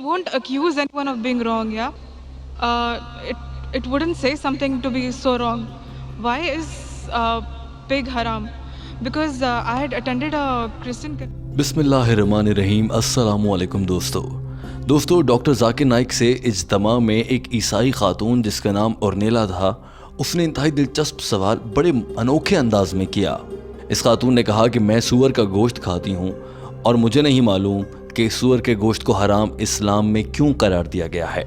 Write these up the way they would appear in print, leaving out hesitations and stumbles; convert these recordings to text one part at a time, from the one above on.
won't accuse anyone of being wrong, yeah? It wouldn't say something to be so wrong. Why is pig haram? Because I had attended a Christian. बिस्मिल्लाहिर्रहमानिर्रहीम। अस्सलामु अलैकुम दोस्तों doctor Zakir Naik से इज्तिमा में एक ईसाई खातून जिसका नाम ऑर्नेला था, उसने इंतहाई दिलचस्प सवाल बड़े अनोखे अंदाज में किया। इस खातून ने कहा कि मैं सूअर का गोश्त खाती हूँ और मुझे नहीं मालूम कि सूअर के गोश्त को हराम इस्लाम में क्यों करार दिया गया है।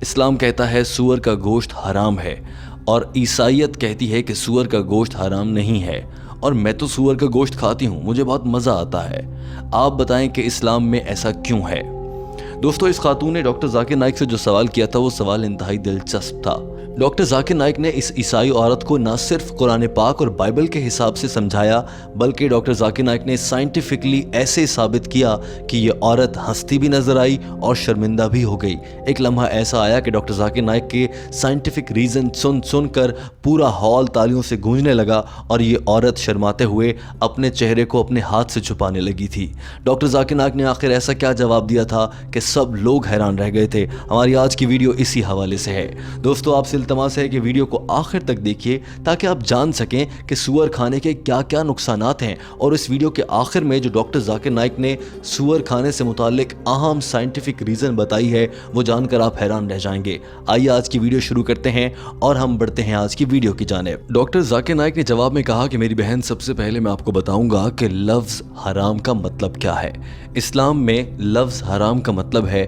इस्लाम कहता है सूअर का गोश्त हराम है और ईसाईयत कहती है कि सूअर का गोश्त हराम नहीं है, और मैं तो सूअर का गोश्त खाती हूँ, मुझे बहुत मज़ा आता है। आप बताएं कि इस्लाम में ऐसा क्यों है। दोस्तों, इस खातून ने डॉक्टर जाकिर नाइक से जो सवाल किया था वो सवाल इंतहाई दिलचस्प था। डॉक्टर जाकिर नाइक ने इस ईसाई औरत को न सिर्फ कुरान पाक और बाइबल के हिसाब से समझाया, बल्कि डॉक्टर जाकिर नाइक ने साइंटिफिकली ऐसे साबित किया कि ये औरत हंसती भी नजर आई और शर्मिंदा भी हो गई। एक लम्हा ऐसा आया कि डॉक्टर जाकिर नाइक के साइंटिफिक रीज़न सुनकर पूरा हॉल तालियों से गूंजने लगा और ये औरत शर्माते हुए अपने चेहरे को अपने हाथ से छुपाने लगी थी। डॉक्टर जाकिर नाइक ने आखिर ऐसा क्या जवाब दिया था कि सब लोग हैरान रह गए थे। हमारी आज की वीडियो इसी हवाले से है। दोस्तों, आपसे इल्तमास है कि वीडियो को आखिर तक देखिए ताकि आप जान सकें कि सूअर खाने के क्या क्या नुकसानात हैं, और इस वीडियो के आखिर में जो डॉक्टर जाकिर नाइक ने सूअर खाने से मुतालिक अहम साइंटिफिक रीज़न बताई है वो जानकर आप हैरान रह जाएंगे। आइए आज की वीडियो शुरू करते हैं और हम बढ़ते हैं आज की वीडियो की जानिब। डॉक्टर जाकिर नाइक ने जवाब में कहा कि मेरी बहन, सबसे पहले मैं आपको बताऊंगा कि लफ्ज़ हराम का मतलब क्या है। इस्लाम में लफ्ज़ हराम का मतलब है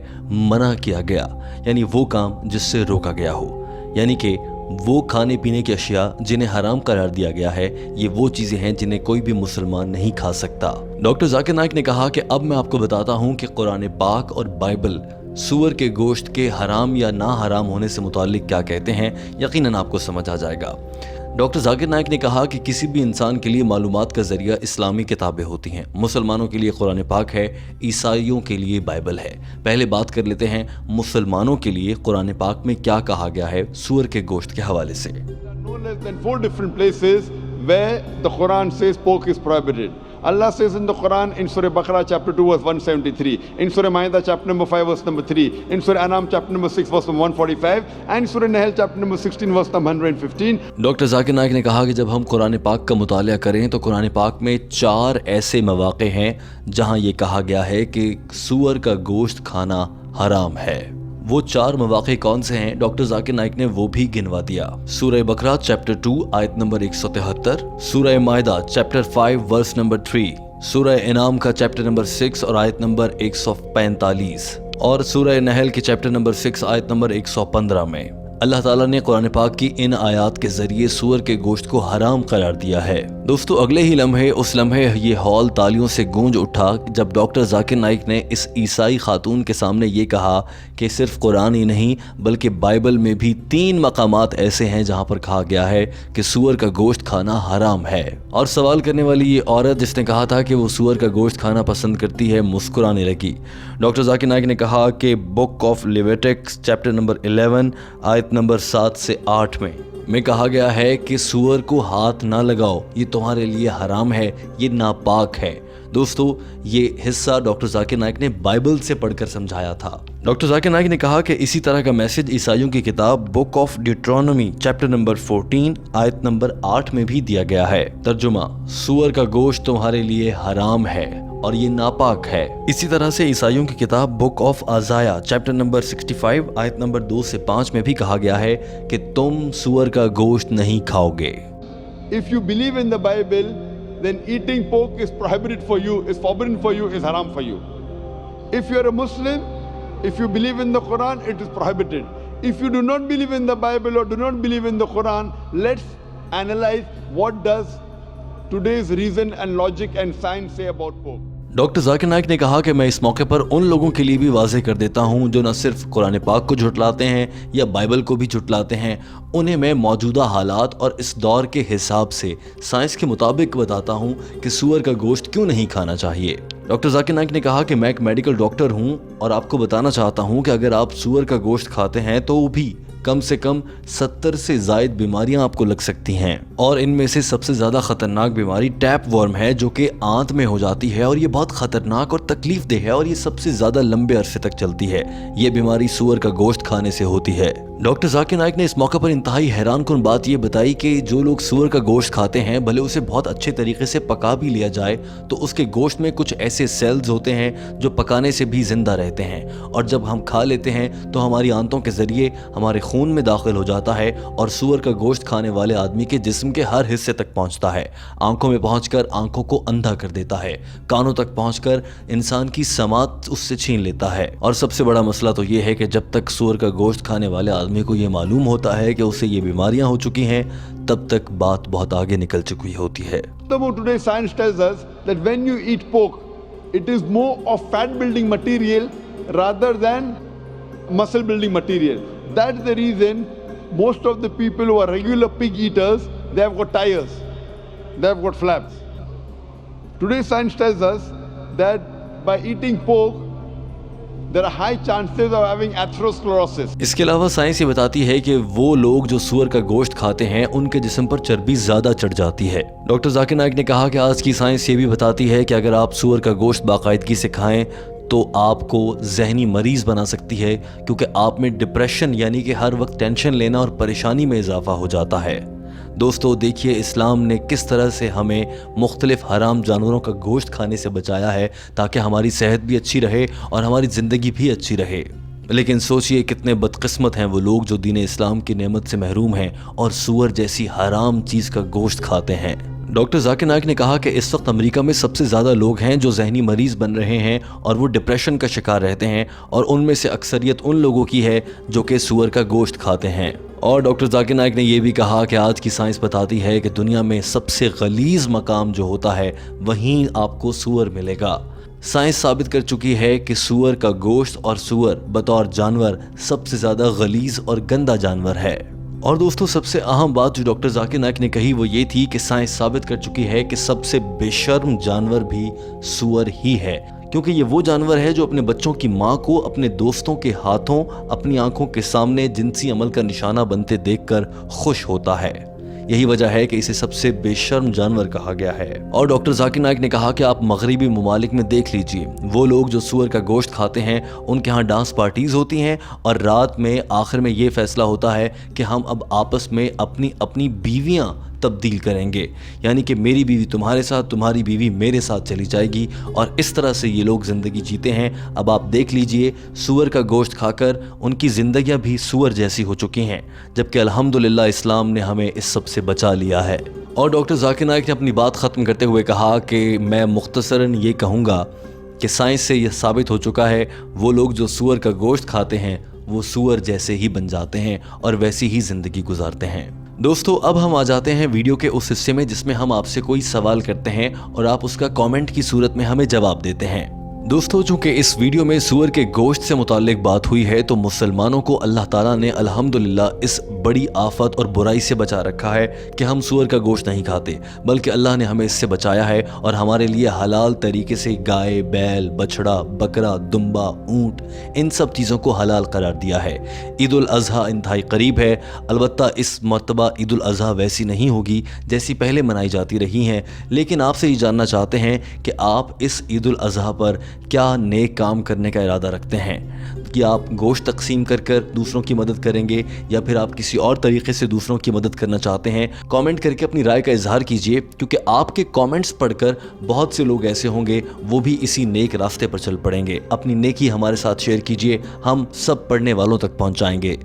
मना किया गया, यानी वो काम जिससे रोका गया हो, यानी कि वो खाने पीने की अशिया जिन्हें हराम करार दिया गया है, ये वो चीज़ें हैं जिन्हें कोई भी मुसलमान नहीं खा सकता। डॉक्टर जाकिर नाइक ने कहा कि अब मैं आपको बताता हूँ कि कुरान पाक और बाइबल सूअर के गोश्त के हराम या ना हराम होने से मुतालिक क्या कहते हैं। यकीनन आपको समझ आ जाएगा। डॉक्टर जाकिर नाइक ने कहा कि किसी भी इंसान के लिए मालूमात का जरिया इस्लामी किताबें होती हैं। मुसलमानों के लिए कुरान पाक है, ईसाइयों के लिए बाइबल है। पहले बात कर लेते हैं मुसलमानों के लिए कुरान पाक में क्या कहा गया है सूअर के गोश्त के हवाले से। Allah says in the Quran in Surah Baqarah chapter 2 verse 173, in Surah Ma'idah chapter number 5 verse number 3, in Surah Anam chapter number 6 verse number 145, and Surah Nahl chapter number 16 verse number 115। Doctor Zakir Naik ने कहा कि जब हम कुरान पाक का मुतालिया करें तो कुरान पाक में 4 ऐसे मौक़े हैं जहां ये कहा गया है कि सूअर का गोश्त खाना हराम है। वो 4 मौक़े कौन से हैं, डॉक्टर जाकिर नाइक ने वो भी गिनवा दिया। सूरह बकरा चैप्टर 2 आयत नंबर 173, सूरह माइदा चैप्टर 5 वर्स नंबर 3, सूरह इनाम का चैप्टर नंबर 6 और आयत नंबर 145, और सूरह नहल के चैप्टर नंबर 6 आयत नंबर 115 में अल्लाह ताला ने कुरान पाक की इन आयात के जरिए सूअर के गोश्त को हराम करार दिया है। दोस्तों, अगले ही लम्हे उस लम्हे ये हॉल तालियों से गूंज उठा जब डॉक्टर जाकिर नाइक ने इस ईसाई खातून के सामने ये कहा कि सिर्फ कुरान ही नहीं बल्कि बाइबल में भी 3 मकामात ऐसे हैं जहां पर कहा गया है कि सूअर का गोश्त खाना हराम है। और सवाल करने वाली ये औरत जिसने कहा था कि वो सूअर का गोश्त खाना पसंद करती है, मुस्कुराने लगी। डॉक्टर जाकिर नाइक ने कहा कि बुक ऑफ लेविटिक्स चैप्टर नंबर 11 आयत नंबर 7 से 8 में कहा गया है कि सूअर को हाथ ना लगाओ, ये तुम्हारे लिए हराम है, ये नापाक है। दोस्तों, ये हिस्सा डॉक्टर जाकिर नाइक ने बाइबल से पढ़कर समझाया था। डॉक्टर जाकिर नाइक ने कहा कि इसी तरह का मैसेज ईसाइयों की किताब book of Deuteronomy chapter number 14 आयत नंबर 8 में भी दिया गया है। तर्जुमा, सूअर का गोश्त तुम्हारे लिए हराम है और ये नापाक है। इसी तरह से ईसाइयों की किताब बुक ऑफ आज़ाया चैप्टर नंबर 65 आयत नंबर 2 से 5 में भी कहा गया है कि तुम सूअर का गोश्त नहीं खाओगे। If you believe in the Bible, then eating pork is prohibited for you, is forbidden for you, is haram for you. If you are a Muslim, if you believe in the Quran, it is prohibited. If you do not believe in the Bible or do not believe in the Quran, let's analyze what does today's reason and logic and science say about pork. Doctor Zakir Naik ने कहा कि मैं इस मौके पर उन लोगों के लिए भी वाज़ेह कर देता हूं जो न सिर्फ कुरान पाक को झुटलाते हैं या बाइबल को भी झुटलाते हैं, उन्हें मैं मौजूदा हालात और इस दौर के हिसाब से साइंस के मुताबिक बताता हूं कि सूअर का गोश्त क्यों नहीं खाना चाहिए। डॉक्टर जाकिर नाइक ने कहा कि मैं एक मेडिकल डॉक्टर हूं और आपको बताना चाहता हूं कि अगर आप सूअर का गोश्त खाते हैं तो भी कम से कम 70 से ज़ायद बीमारियां आपको लग सकती हैं और इनमें से सबसे ज़्यादा ख़तरनाक बीमारी टैप वर्म है जो कि आंत में हो जाती है और ये बहुत ख़तरनाक और तकलीफ देह है और ये सबसे ज़्यादा लंबे अरसे तक चलती है। ये बीमारी सूअर का गोश्त खाने से होती है। डॉक्टर जाकिर नाइक ने इस मौके पर इंतहाई हैरानकुन बात ये बताई कि जो लोग सूअर का गोश्त खाते हैं भले उसे बहुत अच्छे तरीके से पका भी लिया जाए तो उसके गोश्त में कुछ ऐसे सेल्स होते हैं जो पकाने से भी जिंदा रहते हैं और जब हम खा लेते हैं तो हमारी आंतों के ज़रिए हमारे खून में दाखिल हो जाता है और सूअर का गोश्त खाने वाले आदमी के जिस्म के हर हिस्से तक पहुंचता है। आंखों में पहुंचकर आंखों को अंधा कर देता है, कानों तक पहुंचकर इंसान की समात उससे छीन लेता है। और सबसे बड़ा मसला तो ये है कि जब तक सूअर का गोश्त खाने वाले आदमी को ये मालूम होता है कि उसे ये बीमारियां हो चुकी हैं तब तक बात बहुत आगे निकल चुकी होती है। Today science tells us that when you eat pork, it is more of fat building material rather than muscle building material. That's the reason most of the people who are regular pig eaters, they have got tires, they have got flaps. Today science tells us that by eating pork, there are high chances of having atherosclerosis. इसके अलावा science ये बताती है कि वो लोग जो सूअर का गोश्त खाते हैं उनके जिस्म पर चर्बी ज्यादा चढ़ जाती है। डॉक्टर जाकिर नाइक ने कहा कि आज की साइंस ये भी बताती है कि अगर आप सूअर का गोश्त बाकायदगी से खाएं तो आपको जहनी मरीज बना सकती है क्योंकि आप में डिप्रेशन यानी कि हर वक्त टेंशन लेना और परेशानी में इजाफा हो जाता है। दोस्तों देखिए इस्लाम ने किस तरह से हमें मुख्तलिफ हराम जानवरों का गोश्त खाने से बचाया है ताकि हमारी सेहत भी अच्छी रहे और हमारी ज़िंदगी भी अच्छी रहे। लेकिन सोचिए कितने बदकिस्मत हैं वो लोग जो दीन इस्लाम की नेमत से महरूम हैं और सूअर जैसी हराम चीज़ का गोश्त खाते हैं। डॉक्टर जाकिर नाइक ने कहा कि इस वक्त अमेरिका में सबसे ज़्यादा लोग हैं जो जहनी मरीज़ बन रहे हैं और वो डिप्रेशन का शिकार रहते हैं और उनमें से अक्सरियत उन लोगों की है जो कि सूअर का गोश्त खाते हैं। और डॉक्टर जाकिर नाइक ने यह भी कहा कि आज की साइंस बताती है कि दुनिया में सबसे गलीज़ मकाम जो होता है वहीं आपको सूअर मिलेगा। साइंस साबित कर चुकी है कि सूअर का गोश्त और सूअर बतौर जानवर सबसे ज़्यादा गलीज़ और गंदा जानवर है। और दोस्तों सबसे अहम बात जो डॉक्टर जाकिर नाइक ने कही वो ये थी कि साइंस साबित कर चुकी है कि सबसे बेशर्म जानवर भी सूअर ही है क्योंकि ये वो जानवर है जो अपने बच्चों की माँ को अपने दोस्तों के हाथों अपनी आंखों के सामने जिनसी अमल का निशाना बनते देखकर खुश होता है। यही वजह है कि इसे सबसे बेशर्म जानवर कहा गया है। और डॉक्टर जाकिर नाइक ने कहा कि आप मगरिबी ममालिक में देख लीजिए वो लोग जो सूअर का गोश्त खाते हैं उनके यहाँ डांस पार्टीज होती हैं और रात में आखिर में ये फैसला होता है कि हम अब आपस में अपनी अपनी बीवियाँ तब्दील करेंगे, यानी कि मेरी बीवी तुम्हारे साथ, तुम्हारी बीवी मेरे साथ चली जाएगी और इस तरह से ये लोग ज़िंदगी जीते हैं। अब आप देख लीजिए सूअर का गोश्त खाकर उनकी ज़िंदगियां भी सूअर जैसी हो चुकी हैं, जबकि अल्हम्दुलिल्लाह इस्लाम ने हमें इस सब से बचा लिया है। और डॉक्टर जाकिर नाइक ने अपनी बात ख़त्म करते हुए कहा कि मैं मुख्तसरन ये कहूँगा कि साइंस से यह साबित हो चुका है वो लोग जो सूअर का गोश्त खाते हैं वो सूअर जैसे ही बन जाते हैं और वैसी ही ज़िंदगी गुजारते हैं। दोस्तों अब हम आ जाते हैं वीडियो के उस हिस्से में जिसमें हम आपसे कोई सवाल करते हैं और आप उसका कमेंट की सूरत में हमें जवाब देते हैं। दोस्तों चूंकि इस वीडियो में सूअर के गोश्त से मुताल्लिक बात हुई है तो मुसलमानों को अल्लाह ताला ने अल्हम्दुलिल्लाह इस बड़ी आफत और बुराई से बचा रखा है कि हम सूअर का गोश्त नहीं खाते, बल्कि अल्लाह ने हमें इससे बचाया है और हमारे लिए हलाल तरीके से गाय, बैल, बछड़ा, बकरा, दुम्बा, ऊँट इन सब चीज़ों को हलाल करार दिया है। ईद उल अज़हा इंतहाई करीब है। अलबत्ता इस मरतबा ईद उल अज़हा वैसी नहीं होगी जैसी पहले मनाई जाती रही हैं, लेकिन आपसे ये जानना चाहते हैं कि आप इस ईद उल अज़हा पर क्या नेक काम करने का इरादा रखते हैं कि आप गोश्त तकसीम कर कर दूसरों की मदद करेंगे या फिर आप किसी और तरीके से दूसरों की मदद करना चाहते हैं। कमेंट करके अपनी राय का इजहार कीजिए क्योंकि आपके कमेंट्स पढ़कर बहुत से लोग ऐसे होंगे वो भी इसी नेक रास्ते पर चल पड़ेंगे। अपनी नेकी हमारे साथ शेयर कीजिए, हम सब पढ़ने वालों तक पहुंचाएंगे।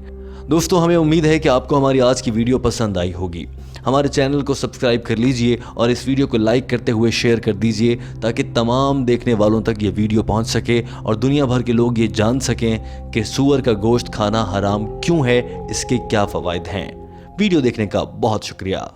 दोस्तों हमें उम्मीद है कि आपको हमारी आज की वीडियो पसंद आई होगी। हमारे चैनल को सब्सक्राइब कर लीजिए और इस वीडियो को लाइक करते हुए शेयर कर दीजिए ताकि तमाम देखने वालों तक ये वीडियो पहुंच सके और दुनिया भर के लोग ये जान सकें कि सूअर का गोश्त खाना हराम क्यों है, इसके क्या फ़वाइद हैं। वीडियो देखने का बहुत शुक्रिया।